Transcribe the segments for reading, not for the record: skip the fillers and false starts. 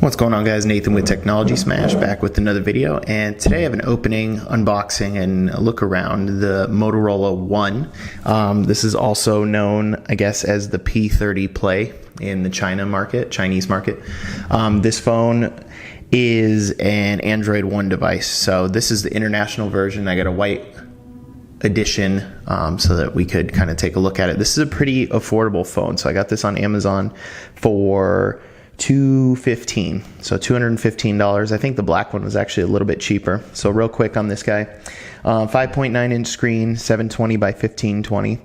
What's going on, guys? Nathan with Technology Smash, back with another video, and today I have an opening, unboxing, and a look around the Motorola One. This is also known, I guess, as the P30 Play in the Chinese market. This phone is an Android One device, so this is the international version. I got a white edition so that we could kind of take a look at it. This is a pretty affordable phone, so I got this on Amazon for $215, so $215. I think the black one was actually a little bit cheaper. So real quick on this guy, 5.9 inch screen, 720 by 1520,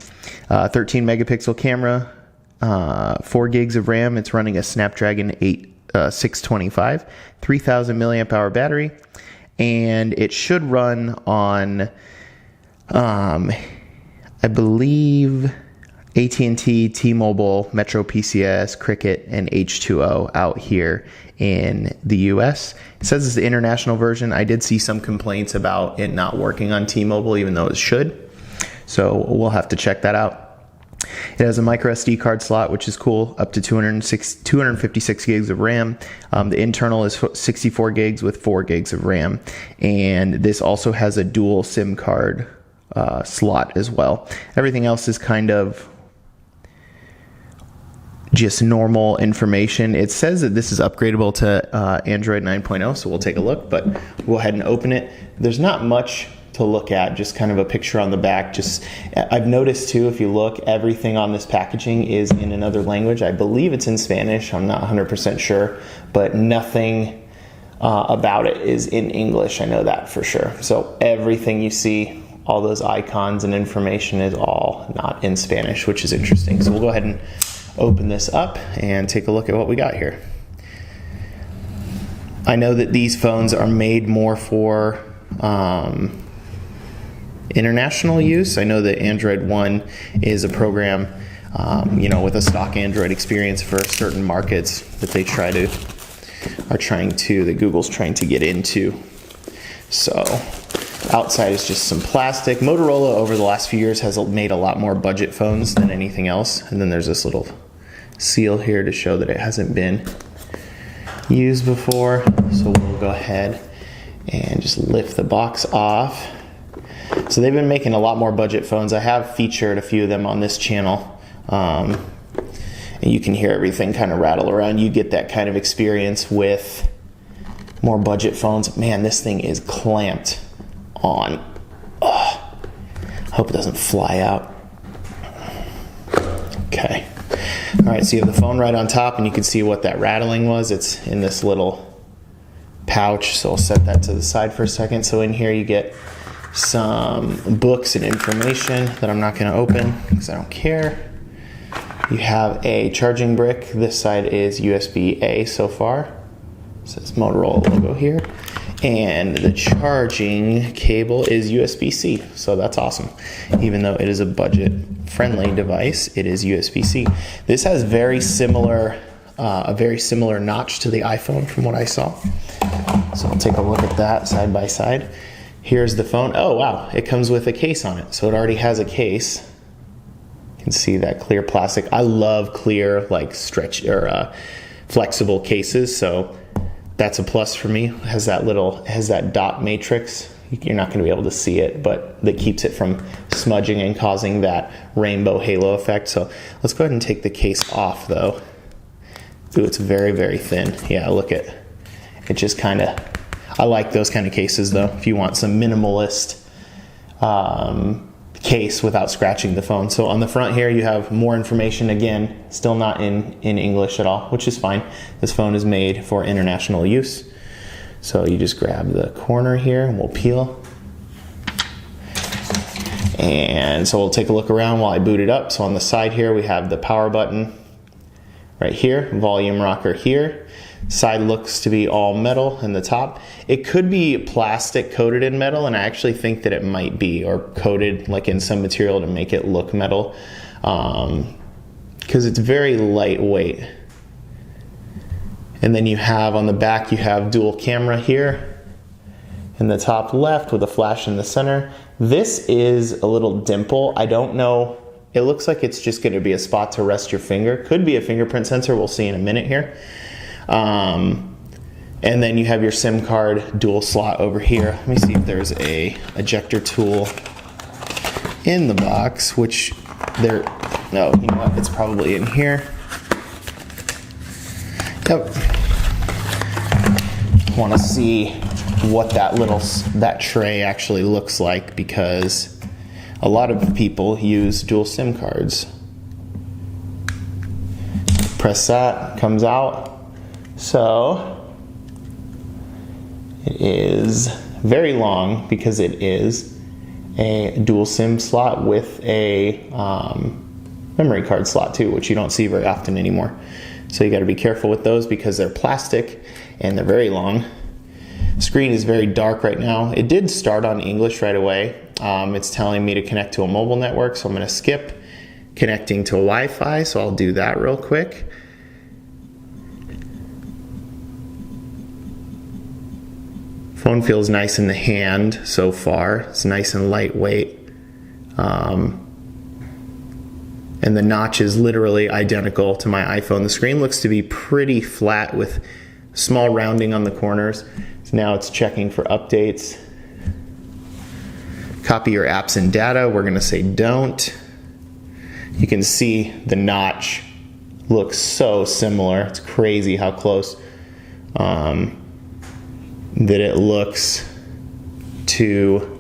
13 megapixel camera, 4 gigs of RAM. It's running a Snapdragon 625, 3000 milliamp hour battery, and it should run on I believe AT&T, T-Mobile, Metro PCS, Cricket, and H2O out here in the US. It says it's the international version. I did see some complaints about it not working on T-Mobile, even though it should. So we'll have to check that out. It has a micro SD card slot, which is cool, up to 256 gigs of RAM. The internal is 64 gigs with 4 gigs of RAM. And this also has a dual SIM card slot as well. Everything else is kind of just normal information. It says that this is upgradable to Android 9.0, so we'll take a look, but we'll go ahead and open it. There's not much to look at, just kind of a picture on the back. I've noticed too, if you look, everything on this packaging is in another language. I believe it's in Spanish, I'm not 100% sure, but nothing about it is in English, I know that for sure. So everything you see, all those icons and information is all not in Spanish, which is interesting. So we'll go ahead and open this up and take a look at what we got here. I know that these phones are made more for international use. I know that Android One is a program, with a stock Android experience for certain markets that they that Google's trying to get into. So outside is just some plastic. Motorola over the last few years has made a lot more budget phones than anything else. And then there's this little seal here to show that it hasn't been used before. So we'll go ahead and just lift the box off. So they've been making a lot more budget phones. I have featured a few of them on this channel. And you can hear everything kind of rattle around. You get that kind of experience with more budget phones. Man, this thing is clamped on. Oh, hope it doesn't fly out. Okay. All right, so you have the phone right on top, and you can see what that rattling was. It's in this little pouch, so I'll set that to the side for a second. So in here you get some books and information that I'm not going to open because I don't care. You have a charging brick. This side is USB-A so far. It says Motorola logo here. And the charging cable is USB-C, so that's awesome. Even though it is a budget-friendly device, it is USB-C. This has a very similar notch to the iPhone from what I saw. So I'll take a look at that side by side. Here's the phone. Oh wow, it comes with a case on it, so it already has a case. You can see that clear plastic. I love clear, like stretch or flexible cases, so that's a plus for me. It has that dot matrix. You're not going to be able to see it, but that keeps it from smudging and causing that rainbow halo effect. So let's go ahead and take the case off though. Ooh, it's very, very thin. Yeah, look at it. Just kind of, I like those kind of cases though. If you want some minimalist case without scratching the phone. So on the front here you have more information, again still not in English at all, which is fine. This phone is made for international use. So you just grab the corner here and we'll peel, and so we'll take a look around while I boot it up. So on the side here we have the power button right here, volume rocker here. Side looks to be all metal in the top. It could be plastic coated in metal, and I actually think that it might be, or coated like in some material to make it look metal, because it's very lightweight. And then you have on the back, you have dual camera here in the top left with a flash in the center. This is a little dimple. I don't know, it looks like it's just going to be a spot to rest your finger. Could be a fingerprint sensor, we'll see in a minute here. And then you have your SIM card dual slot over here. Let me see if there's a ejector tool in the box, which there, no, you know what, it's probably in here. Yep. Want to see what that tray actually looks like, because a lot of people use dual SIM cards. Press that, comes out. So it is very long because it is a dual SIM slot with a memory card slot too, which you don't see very often anymore. So you got to be careful with those because they're plastic and they're very long. Screen is very dark right now. It did start on English right away. It's telling me to connect to a mobile network, so I'm going to skip connecting to Wi-Fi, so I'll do that real quick. Phone feels nice in the hand so far. It's nice and lightweight. And the notch is literally identical to my iPhone. The screen looks to be pretty flat with small rounding on the corners. So now it's checking for updates. Copy your apps and data. We're going to say don't. You can see the notch looks so similar. It's crazy how close that it looks to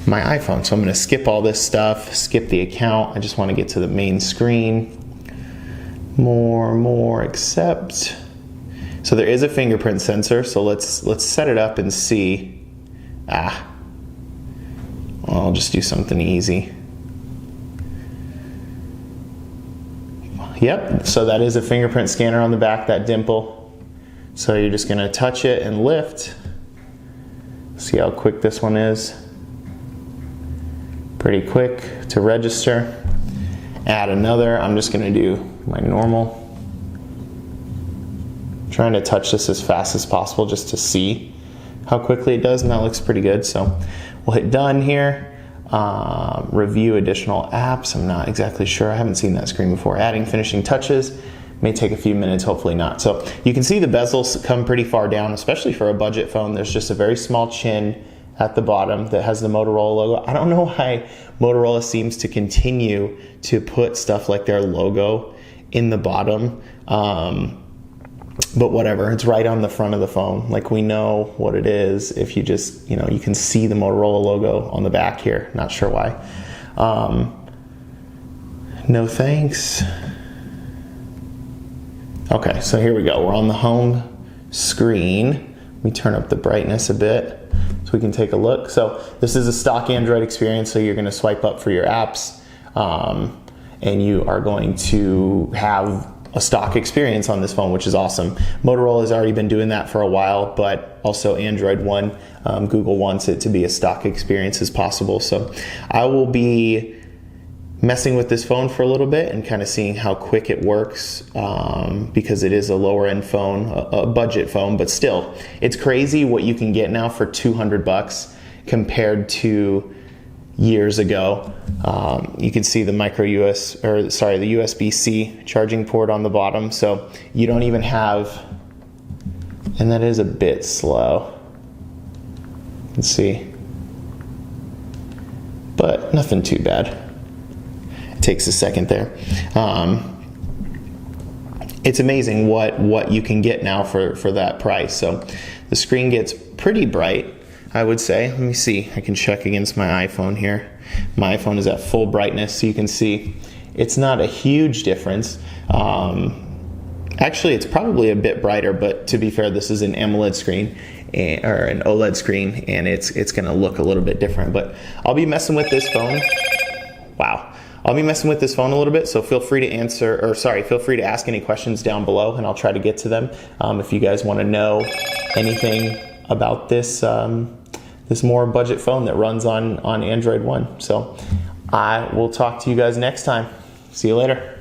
my iPhone. So I'm going to skip all this stuff, skip the account. I just want to get to the main screen. More, accept. So there is a fingerprint sensor, so let's set it up and see. I'll just do something easy. Yep, so that is a fingerprint scanner on the back, that dimple. So you're just gonna touch it and lift. See how quick this one is. Pretty quick to register. Add another. I'm just gonna do my normal. Trying to touch this as fast as possible just to see how quickly it does, and that looks pretty good. So we'll hit done here. Review additional apps. I'm not exactly sure. I haven't seen that screen before. Adding finishing touches. May take a few minutes, hopefully not. So you can see the bezels come pretty far down, especially for a budget phone. There's just a very small chin at the bottom that has the Motorola logo. I don't know why Motorola seems to continue to put stuff like their logo in the bottom. But whatever, it's right on the front of the phone. Like, we know what it is if you just, you can see the Motorola logo on the back here. Not sure why. No thanks. Okay, so here we go. We're on the home screen. Let me turn up the brightness a bit so we can take a look. So this is a stock Android experience, so you're going to swipe up for your apps, and you are going to have a stock experience on this phone, which is awesome. Motorola has already been doing that for a while, but also Android One. Google wants it to be a stock experience as possible. So I will be messing with this phone for a little bit and kind of seeing how quick it works, because it is a lower end phone, a budget phone, but still, it's crazy what you can get now for $200 compared to years ago. You can see the the USB-C charging port on the bottom, so you don't even have, and that is a bit slow. Let's see, but nothing too bad. It takes a second there. It's amazing what you can get now for that price. So the screen gets pretty bright, I would say. Let me see, I can check against my iPhone here. My iPhone is at full brightness, so you can see it's not a huge difference. Actually, it's probably a bit brighter, but to be fair, this is an AMOLED screen, or an OLED screen, and it's gonna look a little bit different. But I'll be messing with this phone. Wow. I'll be messing with this phone a little bit, so feel free to feel free to ask any questions down below, and I'll try to get to them. If you guys want to know anything about this this more budget phone that runs on Android One. So I will talk to you guys next time. See you later.